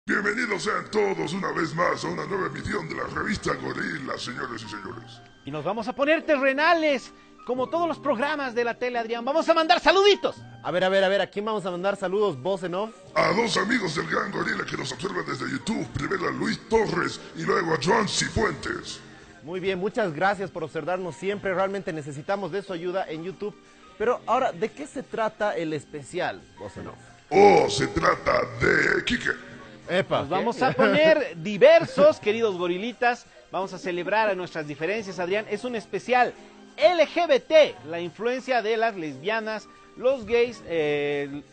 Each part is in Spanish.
Bienvenidos sean todos una vez más a una nueva emisión de la revista Gorila, señores y señores. Y nos vamos a poner terrenales, como todos los programas de la tele, Adrián. Vamos a mandar saluditos. A ver, ¿a quién vamos a mandar saludos, voz en off? A dos amigos del Gran Gorila que nos observan desde YouTube. Primero a Luis Torres y luego a Joan Cifuentes. Muy bien, muchas gracias por observarnos siempre. Realmente necesitamos de su ayuda en YouTube. Pero ahora, ¿de qué se trata el especial, voz en off? Oh, se trata de Quique. Epa, Nos vamos a poner diversos, queridos gorilitas. Vamos a celebrar a nuestras diferencias, Adrián. Es un especial LGBT, la influencia de las lesbianas, los gays,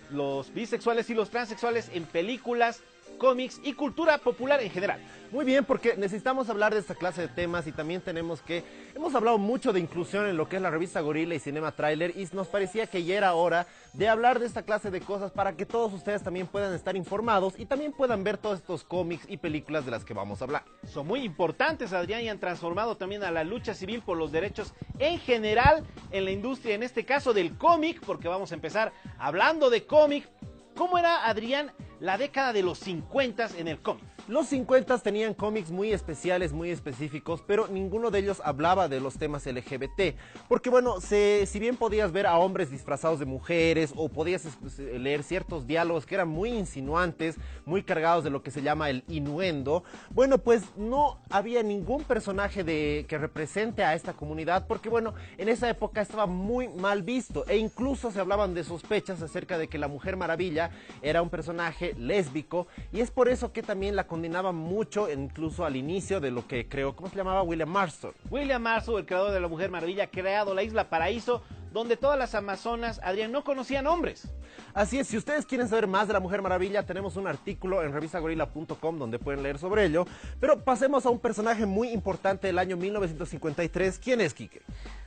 los bisexuales y los transexuales en películas, cómics y cultura popular en general. Muy bien, porque necesitamos hablar de esta clase de temas y también hemos hablado mucho de inclusión en lo que es la revista Gorila y Cinema Trailer y nos parecía que ya era hora de hablar de esta clase de cosas para que todos ustedes también puedan estar informados y también puedan ver todos estos cómics y películas de las que vamos a hablar. Son muy importantes, Adrián, y han transformado también a la lucha civil por los derechos en general en la industria, en este caso del cómic, porque vamos a empezar hablando de cómic. ¿Cómo era, Adrián, la década de los 50 en el cómic? Los 50 tenían cómics muy especiales, muy específicos, pero ninguno de ellos hablaba de los temas LGBT. Porque bueno, si bien podías ver a hombres disfrazados de mujeres o podías leer ciertos diálogos que eran muy insinuantes, muy cargados de lo que se llama el innuendo, bueno, pues no había ningún personaje que represente a esta comunidad porque bueno, en esa época estaba muy mal visto e incluso se hablaban de sospechas acerca de que la Mujer Maravilla era un personaje lésbico y es por eso que también la condenaba mucho, incluso al inicio de lo que creó, ¿cómo se llamaba? William Marston. William Marston, el creador de la Mujer Maravilla, ha creado la Isla Paraíso, donde todas las amazonas, Adrián, no conocían hombres. Así es, si ustedes quieren saber más de la Mujer Maravilla, tenemos un artículo en revistagorila.com donde pueden leer sobre ello, pero pasemos a un personaje muy importante del año 1953. ¿Quién es, Quique?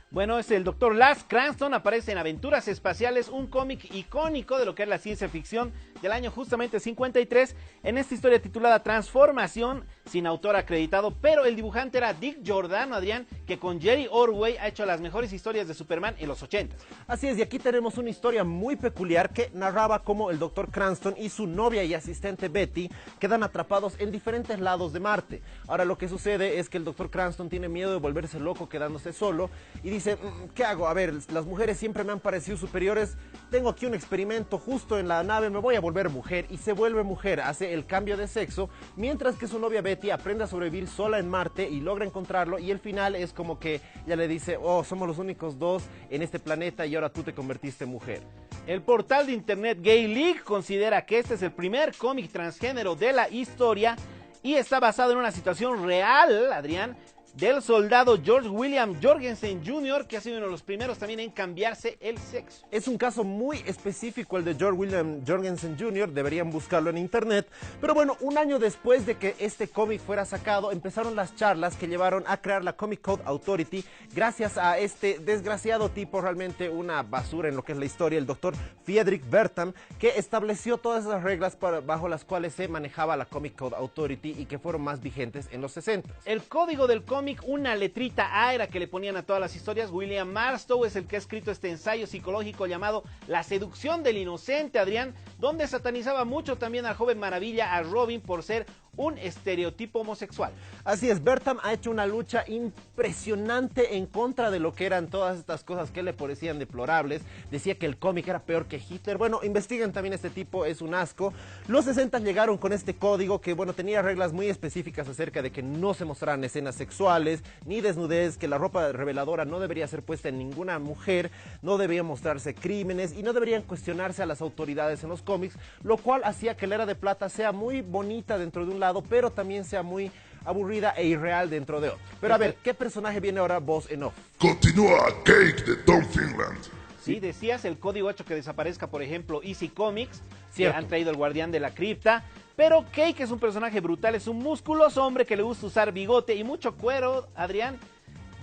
Bueno, es el Dr. Lars Cranston, aparece en Aventuras Espaciales, un cómic icónico de lo que es la ciencia ficción del año justamente 53, en esta historia titulada Transformación, sin autor acreditado, pero el dibujante era Dick Giordano, Adrián, que con Jerry Ordway ha hecho las mejores historias de Superman en los 80. Así es, y aquí tenemos una historia muy peculiar que narraba cómo el Dr. Cranston y su novia y asistente Betty quedan atrapados en diferentes lados de Marte. Ahora lo que sucede es que el Dr. Cranston tiene miedo de volverse loco quedándose solo y dice, ¿qué hago? A ver, las mujeres siempre me han parecido superiores, tengo aquí un experimento justo en la nave, me voy a volver mujer, y se vuelve mujer, hace el cambio de sexo, mientras que su novia Betty aprende a sobrevivir sola en Marte y logra encontrarlo, y el final es como que ella le dice, oh, somos los únicos dos en este planeta y ahora tú te convertiste en mujer. El portal de internet Gay League considera que este es el primer cómic transgénero de la historia y está basado en una situación real, Adrián, del soldado George William Jorgensen Jr., que ha sido uno de los primeros también en cambiarse el sexo. Es un caso muy específico el de George William Jorgensen Jr., deberían buscarlo en internet, pero bueno, un año después de que este cómic fuera sacado, empezaron las charlas que llevaron a crear la Comic Code Authority, gracias a este desgraciado tipo, realmente una basura en lo que es la historia, el doctor Friedrich Bertham, que estableció todas esas reglas bajo las cuales se manejaba la Comic Code Authority y que fueron más vigentes en los 60. El código del cómic, una letrita A era que le ponían a todas las historias. William Marston es el que ha escrito este ensayo psicológico llamado La seducción del inocente, Adrián, donde satanizaba mucho también al joven maravilla, a Robin, por ser un estereotipo homosexual. Así es, Bertham ha hecho una lucha impresionante en contra de lo que eran todas estas cosas que le parecían deplorables. Decía que el cómic era peor que Hitler. Bueno, investiguen también, este tipo es un asco. Los 60 llegaron con este código que, bueno, tenía reglas muy específicas acerca de que no se mostraran escenas sexuales, ni desnudez, que la ropa reveladora no debería ser puesta en ninguna mujer, no debían mostrarse crímenes y no deberían cuestionarse a las autoridades en los cómics, lo cual hacía que la Era de Plata sea muy bonita dentro de un lado, pero también sea muy aburrida e irreal dentro de otro. Pero a ver, ¿qué personaje viene ahora voz en off? Continúa Cake de Tom Finland. Sí, decías, el código ha hecho que desaparezca, por ejemplo, Easy Comics, Cierto. que han traído el Guardián de la Cripta, pero Cake es un personaje brutal, es un musculoso hombre que le gusta usar bigote y mucho cuero, Adrián.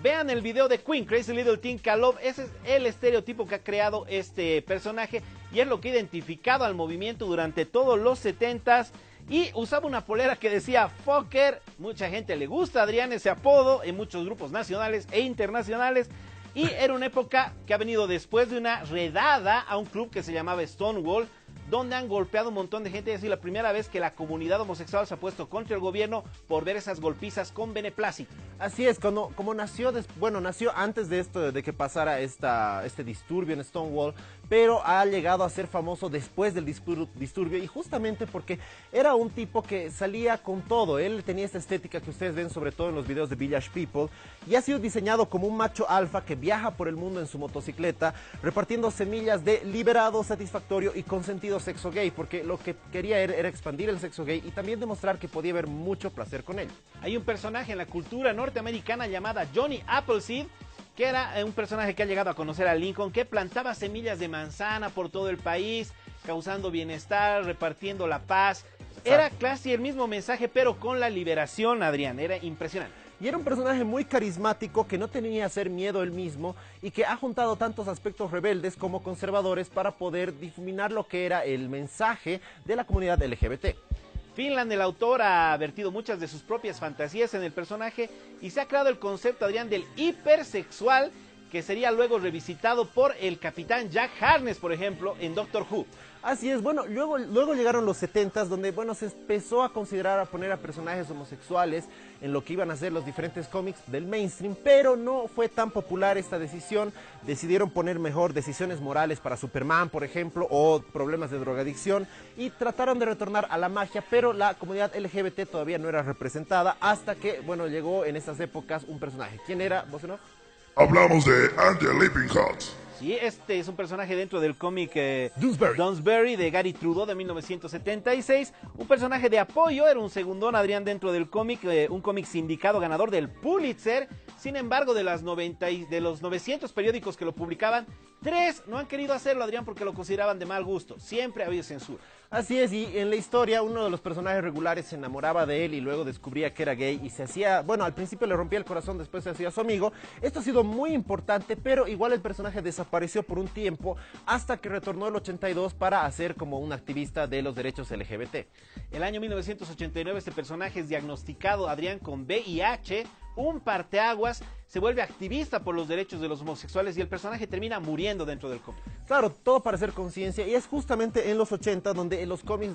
Vean el video de Queen, Crazy Little Thing Called Love. Ese es el estereotipo que ha creado este personaje y es lo que ha identificado al movimiento durante todos los 70s. Y usaba una polera que decía Fucker. Mucha gente le gusta, Adrián, ese apodo en muchos grupos nacionales e internacionales. Y era una época que ha venido después de una redada a un club que se llamaba Stonewall, donde han golpeado un montón de gente. Es decir, la primera vez que la comunidad homosexual se ha puesto contra el gobierno por ver esas golpizas con beneplácito. Así es, como nació, nació antes de esto, de que pasara este disturbio en Stonewall, pero ha llegado a ser famoso después del disturbio, y justamente porque era un tipo que salía con todo. Él tenía esta estética que ustedes ven sobre todo en los videos de Village People, y ha sido diseñado como un macho alfa que viaja por el mundo en su motocicleta, repartiendo semillas de liberado, satisfactorio y consentido sexo gay, porque lo que quería era expandir el sexo gay y también demostrar que podía haber mucho placer con él. Hay un personaje en la cultura norteamericana llamada Johnny Appleseed, que era un personaje que ha llegado a conocer a Lincoln, que plantaba semillas de manzana por todo el país, causando bienestar, repartiendo la paz. Era casi el mismo mensaje, pero con la liberación, Adrián. Era impresionante. Y era un personaje muy carismático que no tenía que hacer miedo él mismo y que ha juntado tantos aspectos rebeldes como conservadores para poder difuminar lo que era el mensaje de la comunidad LGBT. Finland, el autor, ha vertido muchas de sus propias fantasías en el personaje y se ha creado el concepto, Adrián, del hipersexual, que sería luego revisitado por el capitán Jack Harkness, por ejemplo, en Doctor Who. Así es, bueno, luego llegaron los 70s, donde, bueno, se empezó a considerar a poner a personajes homosexuales en lo que iban a ser los diferentes cómics del mainstream, pero no fue tan popular esta decisión. Decidieron poner mejor decisiones morales para Superman, por ejemplo, o problemas de drogadicción, y trataron de retornar a la magia, pero la comunidad LGBT todavía no era representada hasta que, bueno, llegó en estas épocas un personaje. ¿Quién era, Bosenov? Hablamos de Andy Lippincott. Sí, este es un personaje dentro del cómic Doonesbury. Doonesbury de Gary Trudeau de 1976. Un personaje de apoyo, era un segundón, Adrián, dentro del cómic, un cómic sindicado ganador del Pulitzer. Sin embargo, de los 900 periódicos que lo publicaban, 3 no han querido hacerlo, Adrián, porque lo consideraban de mal gusto. Siempre ha habido censura. Así es, y en la historia uno de los personajes regulares se enamoraba de él y luego descubría que era gay y se hacía, bueno, al principio le rompía el corazón, después se hacía su amigo. Esto ha sido muy importante, pero igual el personaje desapareció por un tiempo hasta que retornó el 82 para hacer como un activista de los derechos LGBT. El año 1989 este personaje es diagnosticado, Adrián, con VIH, un parteaguas, se vuelve activista por los derechos de los homosexuales y el personaje termina muriendo dentro del cómic. Claro, todo para hacer conciencia, y es justamente en los 80 donde los cómics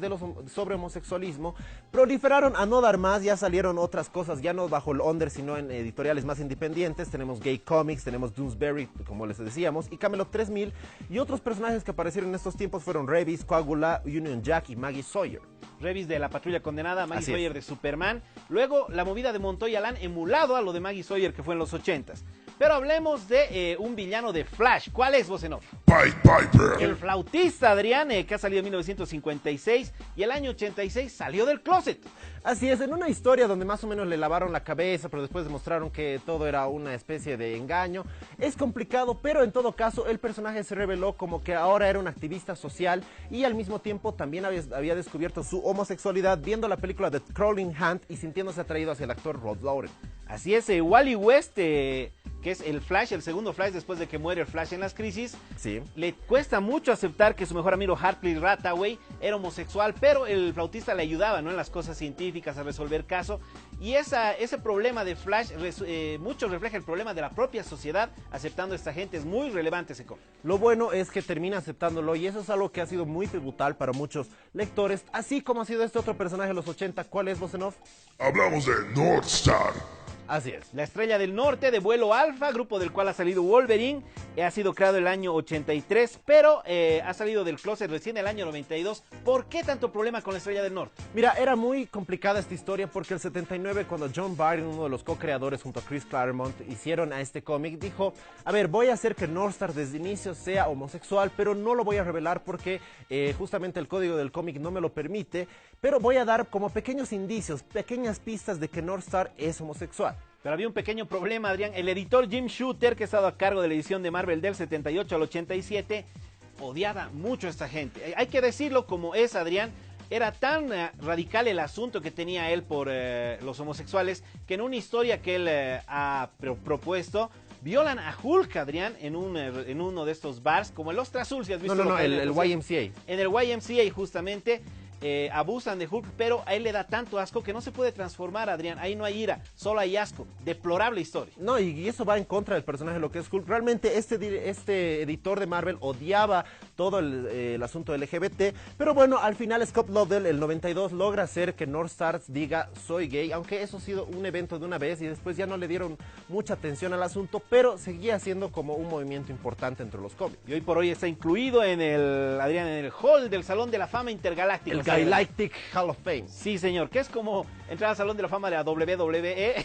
sobre homosexualismo proliferaron a no dar más. Ya salieron otras cosas, ya no bajo el Under, sino en editoriales más independientes. Tenemos Gay Comics, tenemos Doonesbury, como les decíamos, y Camelot 3000, y otros personajes que aparecieron en estos tiempos fueron Revis, Coagula, Union Jack y Maggie Sawyer. Revis de la Patrulla Condenada, Maggie Sawyer de Superman. Luego la movida de Montoya la han emulado a lo de Maggie Sawyer, que fue en los 80s. Pero hablemos de un villano de Flash. ¿Cuál es, Bosenov? Pied Piper. El flautista, Adrián, que ha salido en 1956 y el año 86 salió del closet. Así es, en una historia donde más o menos le lavaron la cabeza, pero después demostraron que todo era una especie de engaño. Es complicado, pero en todo caso el personaje se reveló como que ahora era un activista social y al mismo tiempo también había descubierto su homosexualidad viendo la película The Crawling Hunt y sintiéndose atraído hacia el actor Rod Lauren. Así es, Wally West, que es el Flash, el segundo Flash después de que muere el Flash en las crisis. Sí. Le cuesta mucho aceptar que su mejor amigo Hartley Rathaway era homosexual, pero el flautista le ayudaba, ¿no?, en las cosas científicas, a resolver caso. Y ese problema de Flash, mucho refleja el problema de la propia sociedad aceptando a esta gente. Es muy relevante ese cómic. Lo bueno es que termina aceptándolo, y eso es algo que ha sido muy tributal para muchos lectores, así como ha sido este otro personaje de los 80. ¿Cuál es, Bosenov? Hablamos de Northstar. Así es. La Estrella del Norte de Vuelo Alfa, grupo del cual ha salido Wolverine, ha sido creado el año 83, pero ha salido del closet recién el año 92. ¿Por qué tanto problema con la Estrella del Norte? Mira, era muy complicada esta historia porque el 79, cuando John Byrne, uno de los co-creadores junto a Chris Claremont, hicieron a este cómic, dijo, a ver, voy a hacer que Northstar desde el inicio sea homosexual, pero no lo voy a revelar porque justamente el código del cómic no me lo permite, pero voy a dar como pequeños indicios, pequeñas pistas de que Northstar es homosexual. Pero había un pequeño problema, Adrián. El editor Jim Shooter, que ha estado a cargo de la edición de Marvel del 78 al 87, odiaba mucho a esta gente. Hay que decirlo como es, Adrián. Era tan radical el asunto que tenía él por los homosexuales, que en una historia que él ha propuesto, violan a Hulk, Adrián, en uno de estos bars, como el Ostra Azul, si has visto. No, el YMCA. En el YMCA, justamente. abusan de Hulk, pero a él le da tanto asco que no se puede transformar, Adrián. Ahí no hay ira, solo hay asco. Deplorable historia. No, y eso va en contra del personaje de lo que es Hulk. Realmente este editor de Marvel odiaba todo el asunto LGBT, pero bueno, al final Scott Lobdell, el 92, logra hacer que North Stars diga soy gay, aunque eso ha sido un evento de una vez y después ya no le dieron mucha atención al asunto, pero seguía siendo como un movimiento importante entre los cómics. Y hoy por hoy está incluido en el, Adrián, en el hall del Salón de la Fama Intergaláctica. El Galactic Hall of Fame. Sí, señor, que es como entrar al Salón de la Fama de la WWE.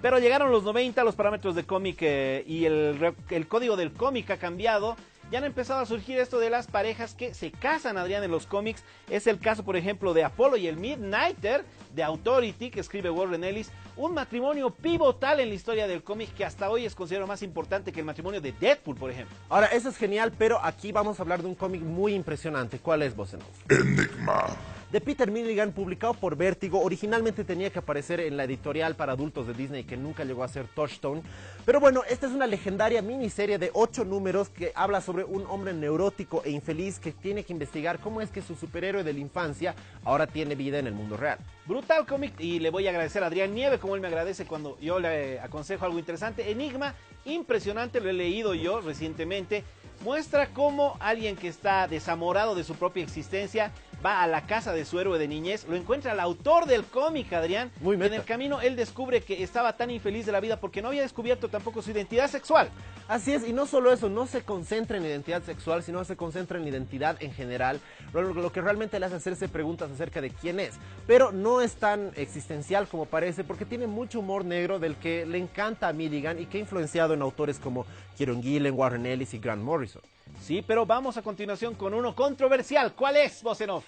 Pero llegaron los 90, los parámetros de cómic y el código del cómic ha cambiado. Ya han empezado a surgir esto de las parejas que se casan, Adrián, en los cómics. Es el caso, por ejemplo, de Apollo y el Midnighter de Authority, que escribe Warren Ellis. Un matrimonio pivotal en la historia del cómic que hasta hoy es considerado más importante que el matrimonio de Deadpool, por ejemplo. Ahora, eso es genial, pero aquí vamos a hablar de un cómic muy impresionante. ¿Cuál es, Bosenov? Enigma. De Peter Milligan, publicado por Vértigo. Originalmente tenía que aparecer en la editorial para adultos de Disney, que nunca llegó a ser Touchstone. Pero bueno, esta es una legendaria miniserie de 8 números que habla sobre un hombre neurótico e infeliz que tiene que investigar cómo es que su superhéroe de la infancia ahora tiene vida en el mundo real. Brutal cómic, y le voy a agradecer a Adrián Nieve como él me agradece cuando yo le aconsejo algo interesante. Enigma, impresionante, lo he leído yo recientemente. Muestra cómo alguien que está desamorado de su propia existencia va a la casa de su héroe de niñez, lo encuentra el autor del cómic, Adrián. Muy meta. En el camino él descubre que estaba tan infeliz de la vida porque no había descubierto tampoco su identidad sexual. Así es, y no solo eso, no se concentra en identidad sexual, sino se concentra en identidad en general, lo que realmente le hace hacerse preguntas acerca de quién es. Pero no es tan existencial como parece, porque tiene mucho humor negro del que le encanta a Milligan y que ha influenciado en autores como Kieron Gillen, Warren Ellis y Grant Morrison. Sí, pero vamos a continuación con uno controversial. ¿Cuál es, Bosenov?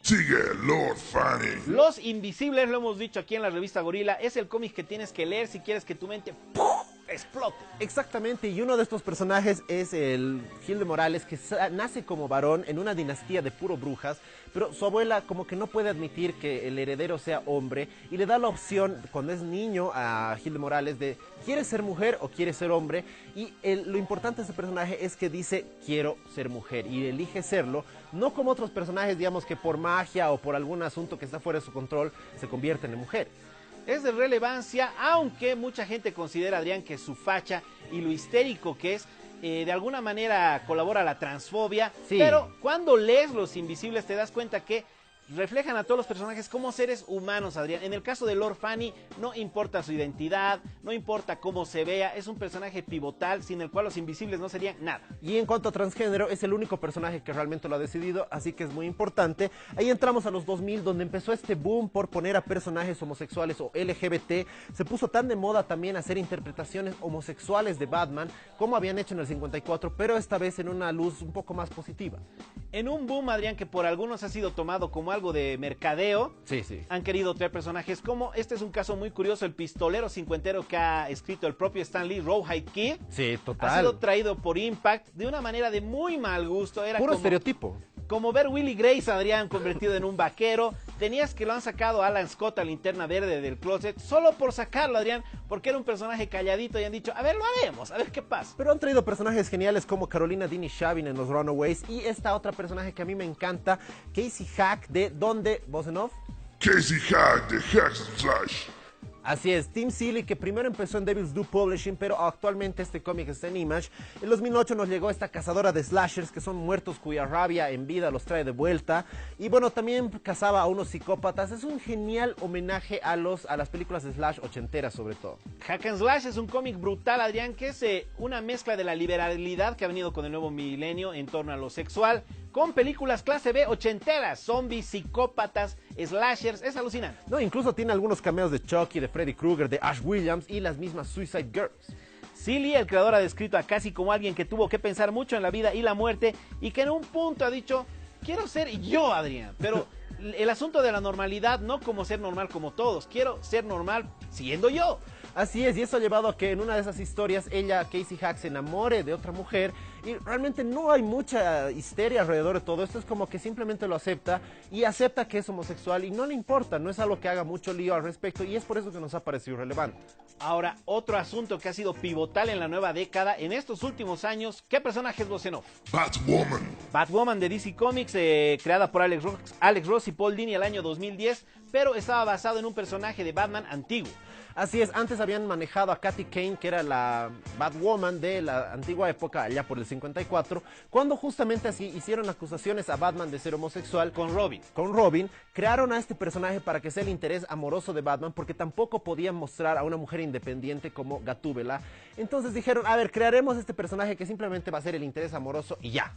Sigue Lord Fanny. Los Invisibles, lo hemos dicho aquí en la revista Gorila, es el cómic que tienes que leer si quieres que tu mente explote. Exactamente, y uno de estos personajes es el Gil de Morales, que nace como varón en una dinastía de puro brujas, pero su abuela como que no puede admitir que el heredero sea hombre y le da la opción cuando es niño a Gil de Morales de ¿quieres ser mujer o quieres ser hombre? Y lo importante de este personaje es que dice quiero ser mujer y elige serlo, no como otros personajes, digamos, que por magia o por algún asunto que está fuera de su control se convierten en mujeres. Es de relevancia, aunque mucha gente considera, Adrián, que su facha y lo histérico que es, de alguna manera colabora a la transfobia. Sí. Pero cuando lees Los Invisibles te das cuenta que reflejan a todos los personajes como seres humanos, Adrián. En el caso de Lord Fanny, no importa su identidad, no importa cómo se vea, es un personaje pivotal sin el cual los Invisibles no serían nada. Y en cuanto a transgénero, es el único personaje que realmente lo ha decidido, así que es muy importante. Ahí entramos a los 2000, donde empezó este boom por poner a personajes homosexuales o LGBT. Se puso tan de moda también hacer interpretaciones homosexuales de Batman, como habían hecho en el 54, pero esta vez en una luz un poco más positiva. En un boom, Adrián, que por algunos ha sido tomado como algo de mercadeo, sí. Han querido traer personajes como, este es un caso muy curioso, el pistolero cincuentero que ha escrito el propio Stan Lee, Rawhide Kid. Sí, total. Ha sido traído por Impact de una manera de muy mal gusto. Era puro como estereotipo. Como ver Willie Grace, Adrián, convertido en un vaquero. Tenías que lo han sacado a Alan Scott, a Linterna Verde del closet, solo por sacarlo, Adrián, porque era un personaje calladito y han dicho, a ver, lo haremos, a ver qué pasa. Pero han traído personajes geniales como Carolina Dini Shavin en los Runaways y esta otra personaje que a mí me encanta, Casey Hack, de ¿dónde, Bosenov? Casey Hack de Hacks and Slash. Así es, Tim Seeley, que primero empezó en Devil's Due Publishing, pero actualmente este cómic está en Image. En 2008 nos llegó esta cazadora de slashers, que son muertos cuya rabia en vida los trae de vuelta. Y bueno, también cazaba a unos psicópatas. Es un genial homenaje a las películas de slash ochenteras, sobre todo. Hack and Slash es un cómic brutal, Adrián, que es una mezcla de la liberalidad que ha venido con el nuevo milenio en torno a lo sexual, con películas clase B ochenteras, zombies, psicópatas, slashers, es alucinante. No, incluso tiene algunos cameos de Chucky, de Freddy Krueger, de Ash Williams y las mismas Suicide Girls. Seeley, el creador, ha descrito a Casey como alguien que tuvo que pensar mucho en la vida y la muerte y que en un punto ha dicho, quiero ser yo, Adrián, pero el asunto de la normalidad, no como ser normal como todos, quiero ser normal siendo yo. Así es, y eso ha llevado a que en una de esas historias ella, Casey Hack, se enamore de otra mujer y realmente no hay mucha histeria alrededor de todo esto, es como que simplemente lo acepta y acepta que es homosexual y no le importa, no es algo que haga mucho lío al respecto y es por eso que nos ha parecido relevante. Ahora, otro asunto que ha sido pivotal en la nueva década, en estos últimos años, ¿qué personaje es voz en off? Batwoman. Batwoman de DC Comics, creada por Alex Ross y Paul Dini el año 2010, pero estaba basado en un personaje de Batman antiguo. Así es, antes habían manejado a Katy Kane, que era la Batwoman de la antigua época, allá por el 54, cuando justamente así hicieron acusaciones a Batman de ser homosexual. Con Robin. Con Robin, crearon a este personaje para que sea el interés amoroso de Batman, porque tampoco podían mostrar a una mujer independiente como Gatúbela. Entonces dijeron, a ver, crearemos este personaje que simplemente va a ser el interés amoroso y ya.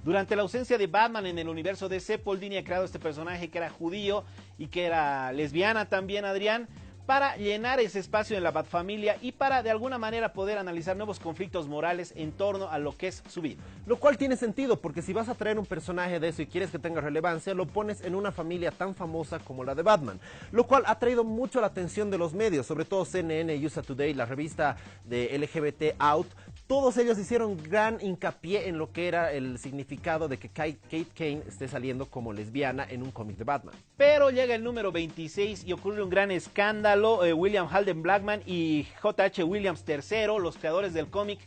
Durante la ausencia de Batman en el universo DC, Paul Dini ha creado este personaje que era judío y que era lesbiana también, Adrián, para llenar ese espacio en la Batfamilia y para de alguna manera poder analizar nuevos conflictos morales en torno a lo que es su vida. Lo cual tiene sentido, porque si vas a traer un personaje de eso y quieres que tenga relevancia, lo pones en una familia tan famosa como la de Batman, lo cual ha traído mucho la atención de los medios, sobre todo CNN, USA Today, la revista de LGBT Out. Todos ellos hicieron gran hincapié en lo que era el significado de que Kate Kane esté saliendo como lesbiana en un cómic de Batman. Pero llega el número 26 y ocurre un gran escándalo. William Halden Blackman y J.H. Williams III, los creadores del cómic,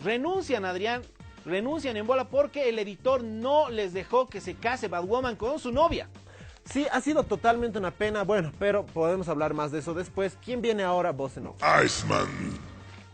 renuncian, Adrián, renuncian en bola porque el editor no les dejó que se case Batwoman con su novia. Sí, ha sido totalmente una pena, bueno, pero podemos hablar más de eso después. ¿Quién viene ahora? Voz en off. Iceman.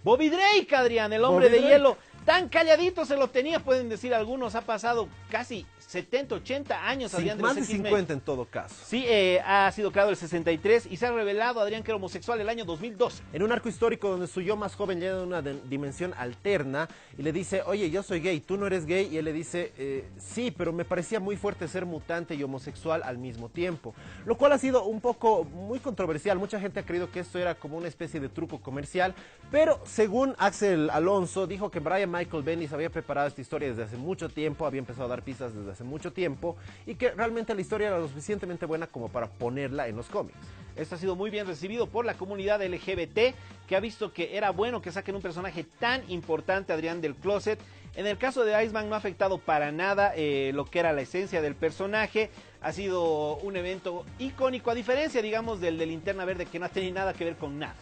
Bobby Drake, Adrián, el hombre de hielo. Tan calladito se lo tenía, pueden decir algunos, ha pasado casi 70, 80 años, Adrián, sí, más de 50 en todo caso. Sí, ha sido creado el 63 y se ha revelado, Adrián, que era homosexual el año 2012. En un arco histórico donde su yo más joven llega de una dimensión alterna y le dice, oye, yo soy gay, ¿tú no eres gay? Y él le dice, sí, pero me parecía muy fuerte ser mutante y homosexual al mismo tiempo. Lo cual ha sido un poco muy controversial. Mucha gente ha creído que esto era como una especie de truco comercial, pero según Axel Alonso, dijo que Brian Michael Bendis había preparado esta historia desde hace mucho tiempo, había empezado a dar pistas desde hace mucho tiempo y que realmente la historia era lo suficientemente buena como para ponerla en los cómics. Esto ha sido muy bien recibido por la comunidad LGBT, que ha visto que era bueno que saquen un personaje tan importante, Adrián, del closet. En el caso de Iceman no ha afectado para nada lo que era la esencia del personaje. Ha sido un evento icónico, a diferencia, digamos, del de Linterna Verde, que no ha tenido nada que ver con nada.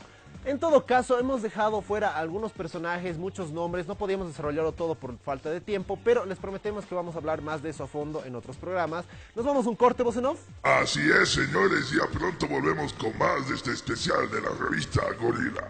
En todo caso, hemos dejado fuera algunos personajes, muchos nombres, no podíamos desarrollarlo todo por falta de tiempo, pero les prometemos que vamos a hablar más de eso a fondo en otros programas. ¿Nos vamos a un corte, voz en off? Así es, señores, ya pronto volvemos con más de este especial de la revista Gorila.